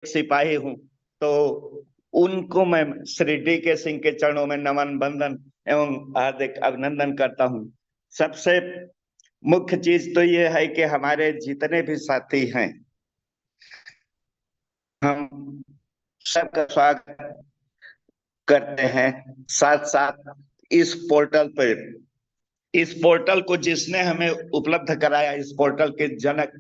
सिपाही हूँ, तो उनको मैं श्री डी के सिंह के चरणों में नमन बंदन एवं हार्दिक अभिनंदन करता हूँ। सबसे मुख्य चीज तो ये है कि हमारे जितने भी साथी हैं, हम सबका स्वागत करते हैं। साथ साथ इस पोर्टल को जिसने हमें उपलब्ध कराया, इस पोर्टल के जनक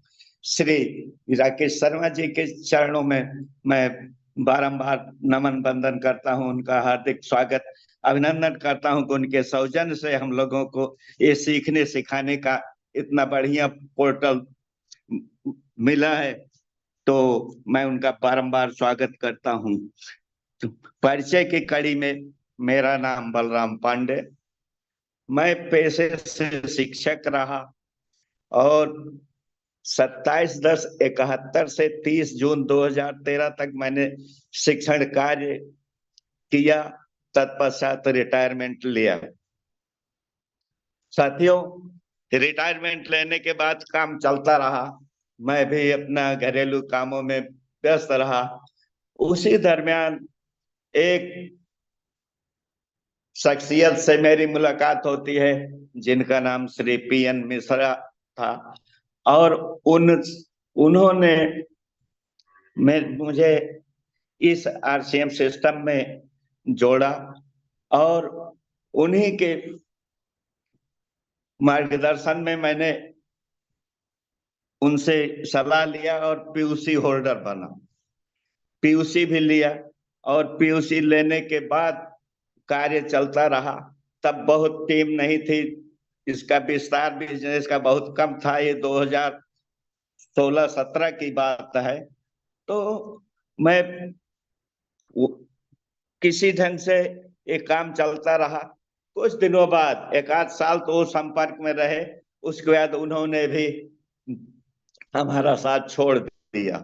श्री राकेश शर्मा जी के चरणों में मैं बारंबार नमन बंदन करता हूं। उनका हार्दिक स्वागत अभिनंदन करता हूं कि उनके सौजन्य से हम लोगों को ये सीखने सिखाने का इतना बढ़िया पोर्टल मिला है, तो मैं उनका बारंबार स्वागत करता हूं। परिचय की कड़ी में, मेरा नाम बलराम पांडे, मैं पेशे से शिक्षक रहा और 27/10/71 से 30 जून 2013 तक मैंने शिक्षण कार्य किया। तत्पश्चात रिटायरमेंट लिया। साथियों, रिटायरमेंट लेने के बाद काम चलता रहा, मैं भी अपना घरेलू कामों में व्यस्त रहा। उसी दरमियान एक शख्सियत से मेरी मुलाकात होती है जिनका नाम श्री PN मिश्रा था, और उन्होंने मुझे इस RCM सिस्टम में जोड़ा और उन्हीं के मार्गदर्शन में मैंने उनसे सलाह लिया और PUC होल्डर बना। PUC भी लिया और PUC लेने के बाद कार्य चलता रहा। तब बहुत टीम नहीं थी, इसका विस्तार बिजनेस का बहुत कम था। ये 2016-17 की बात है। तो मैं किसी ढंग से ये काम चलता रहा। कुछ दिनों बाद, एक आध साल तो संपर्क में रहे, उसके बाद उन्होंने भी हमारा साथ छोड़ दिया।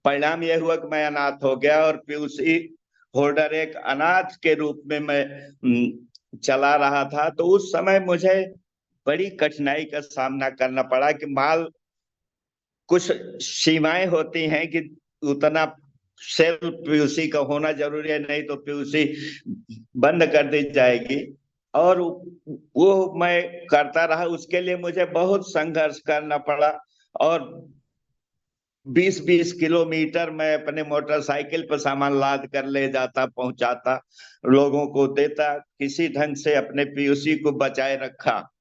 परिणाम यह हुआ कि मैं अनाथ हो गया और PUC होल्डर एक अनाथ के रूप में मैं चला रहा था। तो उस समय मुझे बड़ी कठिनाई का सामना करना पड़ा कि माल, कुछ सीमाएं होती हैं कि उतना सेल्फ PUC का होना जरूरी है, नहीं तो PUC बंद कर दी जाएगी। और वो मैं करता रहा। उसके लिए मुझे बहुत संघर्ष करना पड़ा और 20-20 किलोमीटर मैं अपने मोटरसाइकिल पर सामान लाद कर ले जाता, पहुंचाता, लोगों को देता, किसी ढंग से अपने PUC को बचाए रखा।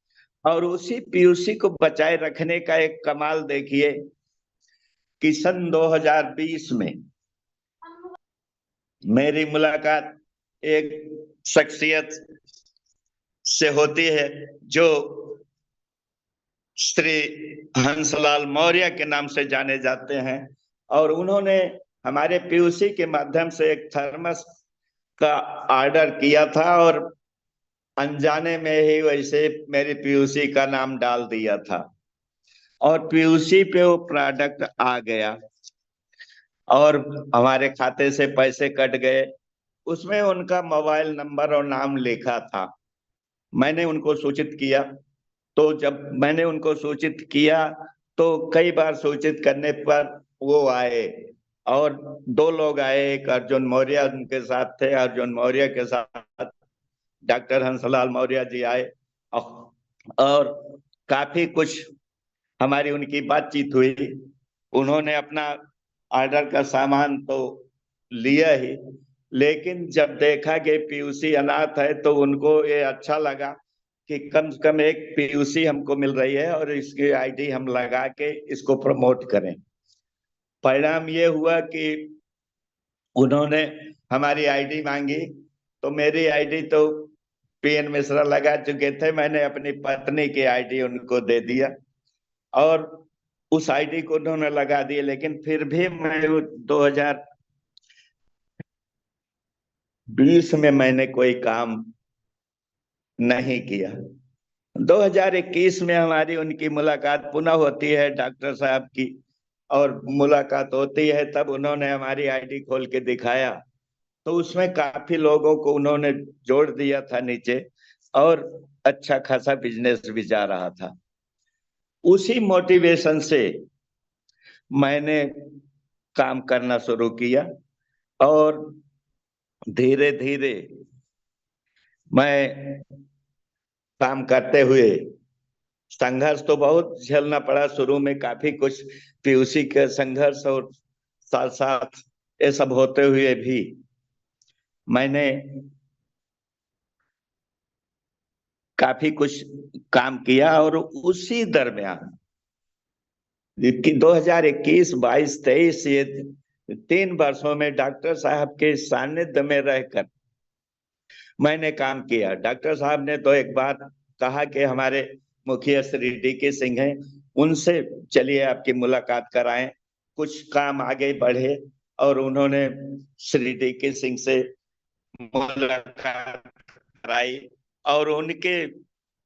और उसी PUC को बचाए रखने का एक कमाल देखिए कि सन 2020 में मेरी मुलाकात एक शख्सियत से होती है जो श्री हंसलाल मौर्य के नाम से जाने जाते हैं। और उन्होंने हमारे PUC के माध्यम से एक थर्मस का ऑर्डर किया था और अनजाने में ही वैसे मेरे PUC का नाम डाल दिया था और PUC पे वो प्रोडक्ट आ गया और हमारे खाते से पैसे कट गए। उसमें उनका मोबाइल नंबर और नाम लिखा था। मैंने उनको सूचित किया। तो जब मैंने उनको सूचित किया तो कई बार सूचित करने पर वो आए और 2 लोग आए। एक अर्जुन मौर्य उनके साथ थे। अर्जुन मौर्य के साथ डॉक्टर हंसलाल मौर्य जी आए और काफी कुछ हमारी उनकी बातचीत हुई। उन्होंने अपना ऑर्डर का सामान तो लिया ही, लेकिन जब देखा कि PUC अनाथ है तो उनको ये अच्छा लगा कि कम से कम एक PUC हमको मिल रही है और इसकी ID हम लगा के इसको प्रमोट करें। परिणाम ये हुआ कि उन्होंने हमारी ID मांगी, तो मेरी ID तो PN मिश्रा लगा चुके थे। मैंने अपनी पत्नी की ID उनको दे दिया और उस ID को उन्होंने लगा दिया। लेकिन फिर भी मैं 2020 में मैंने कोई काम नहीं किया। 2021 में हमारी उनकी मुलाकात पुनः होती है डॉक्टर साहब की, और मुलाकात होती है तब उन्होंने हमारी ID खोल के दिखाया तो उसमें काफी लोगों को उन्होंने जोड़ दिया था नीचे और अच्छा खासा बिजनेस भी जा रहा था। उसी मोटिवेशन से मैंने काम करना शुरू किया और धीरे धीरे मैं काम करते हुए संघर्ष तो बहुत झेलना पड़ा। शुरू में काफी कुछ पीयूसी के संघर्ष और साथ साथ ये सब होते हुए भी मैंने काफी कुछ काम किया। और उसी दरमियान कि 2021, 22, 23 ये 3 वर्षों में डॉक्टर साहब के सानिध्य में रहकर मैंने काम किया। डॉक्टर साहब ने तो एक बात कहा कि हमारे मुखिया श्री DK सिंह हैं, उनसे चलिए आपकी मुलाकात कराएं। कुछ काम आगे बढ़े और उन्होंने श्री DK सिंह से मुलाकात कराई और उनके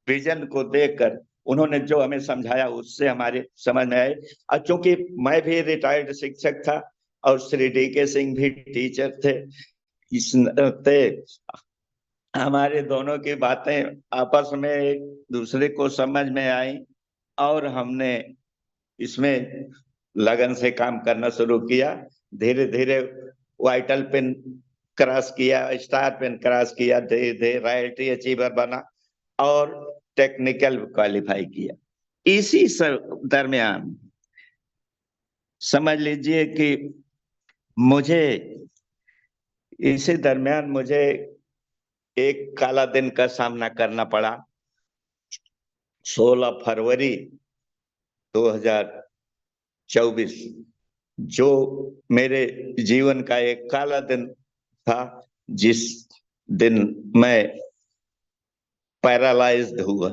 विजन को देखकर उन्होंने जो हमें समझाया उससे हमारे समझ में आए। और चूंकि मैं भी रिटायर्ड शिक्षक था और श्री DK सिंह भी टीचर थे, इस नाते हमारे दोनों की बातें आपस में एक दूसरे को समझ में आई और हमने इसमें लगन से काम करना शुरू किया। धीरे धीरे वाइटल पिन क्रॉस किया, स्टार पिन क्रॉस किया, धीरे धीरे रॉयल्टी अचीवर बना और टेक्निकल क्वालिफाई किया। इसी दरमियान समझ लीजिए कि मुझे इसी दरमियान मुझे एक काला दिन का सामना करना पड़ा। 16 फरवरी 2024 जो मेरे जीवन का एक काला दिन था, जिस दिन मैं पैरालाइज्ड हुआ।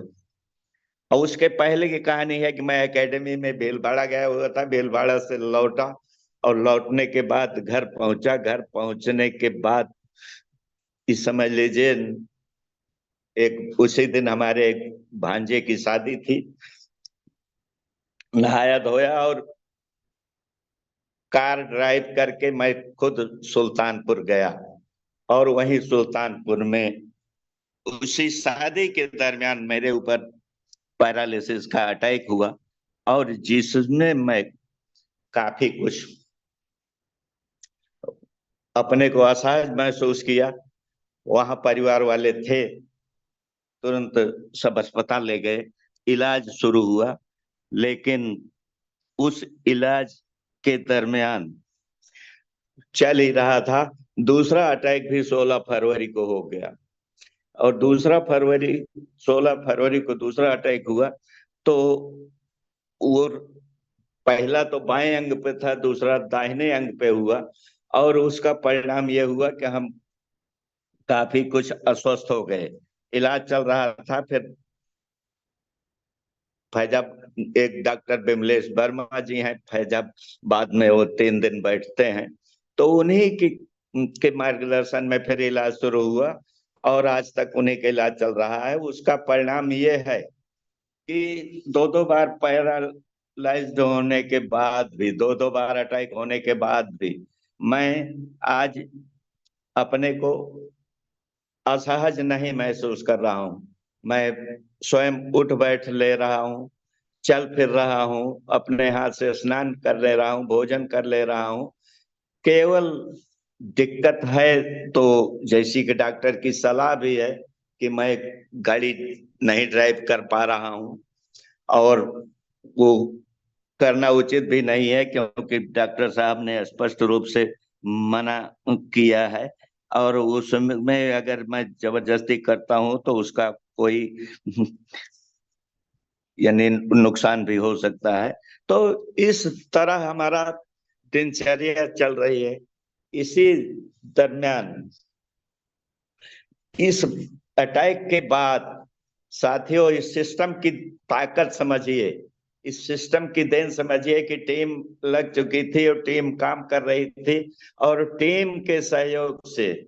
और उसके पहले की कहानी है कि मैं एकेडमी में भीलवाड़ा गया हुआ था, भीलवाड़ा से लौटा और लौटने के बाद घर पहुंचा। घर पहुंचने के बाद इस समझ लीजिए एक उसी दिन हमारे एक भांजे की शादी थी। नहाया धोया और कार ड्राइव करके मैं खुद सुल्तानपुर गया और वहीं सुल्तानपुर में उसी शादी के दरमियान मेरे ऊपर पैरालिसिस का अटैक हुआ और जिसमें मैं काफी कुछ अपने को असहज महसूस किया। वहां परिवार वाले थे, तुरंत सब अस्पताल ले गए, इलाज शुरू हुआ। लेकिन उस इलाज के दरमियान चल ही रहा था, दूसरा अटैक भी 16 फरवरी को हो गया। और 16 फरवरी को दूसरा अटैक हुआ तो वो पहला तो बाएं अंग पे था, दूसरा दाहिने अंग पे हुआ और उसका परिणाम यह हुआ कि हम काफी कुछ अस्वस्थ हो गए। इलाज चल रहा था। फिर फैजाब एक डॉक्टर बिमलेश वर्मा जी हैं, फैजाबाद में वो 3 दिन बैठते हैं, तो उन्हीं की के मार्गदर्शन में फिर इलाज शुरू हुआ और आज तक उन्हीं का इलाज चल रहा है। उसका परिणाम ये है कि 2 बार पैरालाइज्ड होने के बाद भी, 2 बार अटैक होने के बाद भी मैं आज अपने को असहज नहीं महसूस कर रहा हूँ। मैं स्वयं उठ बैठ ले रहा हूँ, चल फिर रहा हूँ, अपने हाथ से स्नान कर ले रहा हूँ, भोजन कर ले रहा हूँ। केवल दिक्कत है तो जैसी कि डॉक्टर की सलाह भी है कि मैं गाड़ी नहीं ड्राइव कर पा रहा हूँ और वो करना उचित भी नहीं है क्योंकि डॉक्टर साहब ने स्पष्ट रूप से मना किया है। और उसमें अगर मैं जबरदस्ती करता हूं तो उसका कोई यानी नुकसान भी हो सकता है। तो इस तरह हमारा दिनचर्या चल रही है। इसी दरमियान इस अटैक के बाद साथियों इस सिस्टम की ताकत समझिए, इस सिस्टम की देन समझिए कि टीम लग चुकी थी और टीम काम कर रही थी और टीम के सहयोग से,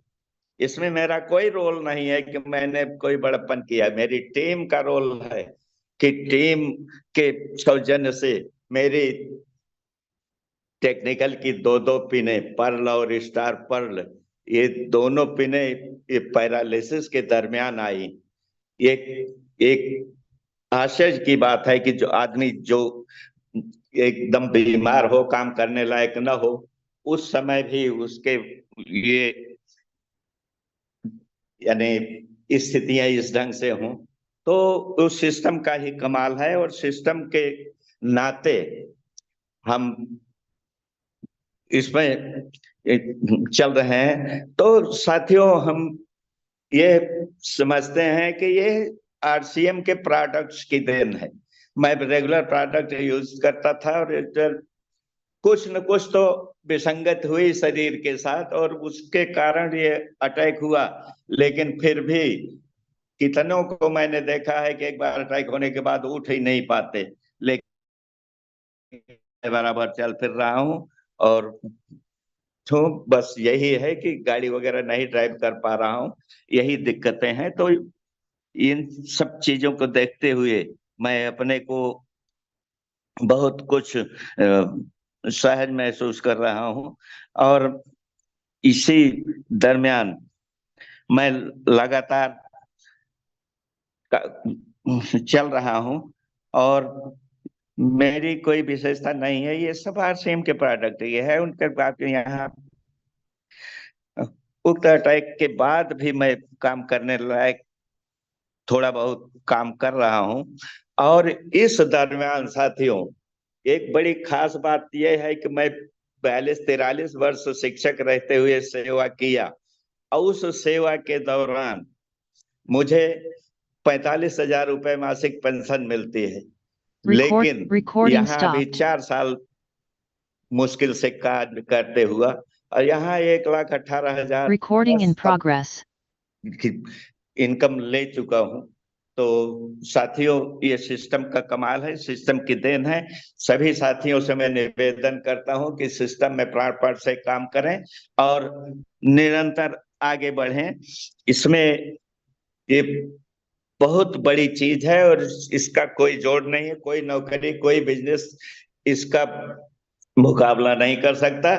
इसमें मेरा कोई रोल नहीं है कि मैंने कोई बड़प्पन किया, मेरी टीम का रोल है कि टीम के सौजन्य से मेरी टेक्निकल की 2 पिने पर्ल और स्टार पर्ल, ये दोनों पिने ये पैरालिसिस के दरमियान आई। ये एक आश्चर्य की बात है कि जो आदमी जो एकदम बीमार हो, काम करने लायक न हो, उस समय भी उसके ये यानी स्थितियां इस ढंग से हों, तो उस सिस्टम का ही कमाल है। और सिस्टम के नाते हम इसमें चल रहे हैं। तो साथियों, हम ये समझते हैं कि ये आरसीएम के प्रोडक्ट्स की देन है। मैं रेगुलर प्रोडक्ट यूज करता था और कुछ न कुछ तो विसंगत हुई शरीर के साथ और उसके कारण ये अटैक हुआ। लेकिन फिर भी कितनों को मैंने देखा है कि एक बार अटैक होने के बाद उठ ही नहीं पाते, लेकिन बराबर चल फिर रहा हूँ। और तो बस यही है कि गाड़ी वगैरह नहीं ड्राइव कर पा रहा हूँ, यही दिक्कतें हैं। तो इन सब चीजों को देखते हुए मैं अपने को बहुत कुछ सहज महसूस कर रहा हूँ। और इसी दरमियान मैं लगातार चल रहा हूँ। और मेरी कोई विशेषता नहीं है, ये सब आरसीएम के प्रोडक्ट ये है। उनके बाद यहाँ उक्त अटैक के बाद भी मैं काम करने लायक थोड़ा बहुत काम कर रहा हूँ। और इस दरमियान साथियों, एक बड़ी खास बात यह है कि मैं 42-43 वर्ष शिक्षक रहते हुए सेवा किया, और उस सेवा के दौरान मुझे 45,000 रुपए मासिक पेंशन मिलती है। लेकिन यहाँ भी 4 साल मुश्किल से कार्य करते हुआ, और यहाँ 1,18,000 इनकम ले चुका हूँ। तो साथियों, ये सिस्टम का कमाल है, सिस्टम की देन है। सभी साथियों से मैं निवेदन करता हूँ कि सिस्टम में प्राण से काम करें और निरंतर आगे बढ़ें। इसमें ये बहुत बड़ी चीज है और इसका कोई जोड़ नहीं है, कोई नौकरी कोई बिजनेस इसका मुकाबला नहीं कर सकता।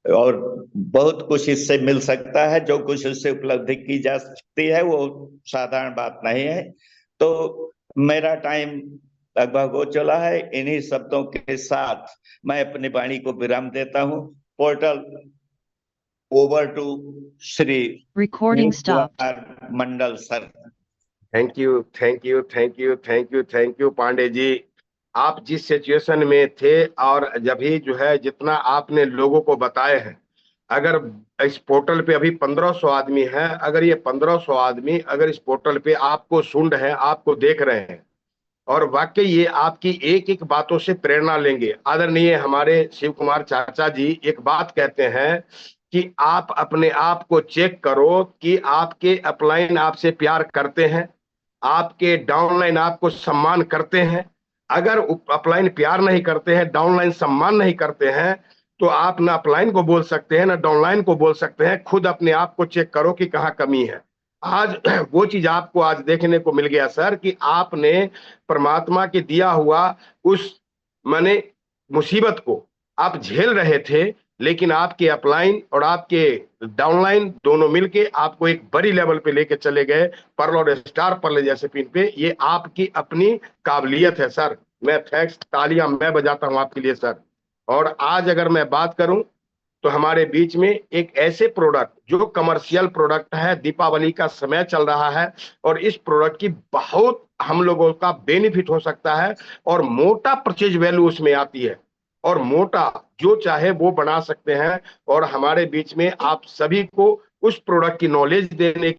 और बहुत कुछ इससे मिल सकता है, जो कुछ इससे उपलब्धि की जा सकती है वो साधारण बात नहीं है। तो मेरा टाइम लगभग हो चला है। इन्हीं शब्दों के साथ मैं अपनी वाणी को विराम देता हूँ। Portal over to Shri Mandal sir. Thank you, thank you, thank you, thank you, thank you Pandey ji. आप जिस सिचुएशन में थे और जब ही जो है जितना आपने लोगों को बताए हैं, अगर इस पोर्टल पे अभी 1500 आदमी है, अगर ये 1500 आदमी अगर इस पोर्टल पे आपको सुन रहे हैं, आपको देख रहे हैं और वाकई ये आपकी एक एक बातों से प्रेरणा लेंगे। आदरणीय हमारे शिव कुमार चाचा जी एक बात कहते हैं कि आप अपने आप को चेक करो कि आपके अपलाइन आपसे प्यार करते हैं, आपके डाउनलाइन आपको सम्मान करते हैं। अगर अपलाइन प्यार नहीं करते हैं, डाउनलाइन सम्मान नहीं करते हैं, तो आप ना अपलाइन को बोल सकते हैं ना डाउनलाइन को बोल सकते हैं। खुद अपने आप को चेक करो कि कहाँ कमी है। आज वो चीज आपको आज देखने को मिल गया सर कि आपने परमात्मा के दिया हुआ उस माने मुसीबत को आप झेल रहे थे, लेकिन आपके अपलाइन और आपके डाउनलाइन दोनों मिलके आपको एक बड़ी लेवल पे लेके चले गए, पर्ल और स्टार पर्ल जैसे पिन पे। ये आपकी अपनी काबिलियत है सर। मैं थैंक्स, तालियां मैं बजाता हूं आपके लिए सर। और आज अगर मैं बात करूं तो हमारे बीच में एक ऐसे प्रोडक्ट जो कमर्शियल प्रोडक्ट है, दीपावली का समय चल रहा है और इस प्रोडक्ट की बहुत हम लोगों का बेनिफिट हो सकता है और मोटा परचेज वैल्यू उसमें आती है और मोटा जो चाहे वो बना सकते हैं। और हमारे बीच में आप सभी को उस प्रोडक्ट की नॉलेज देने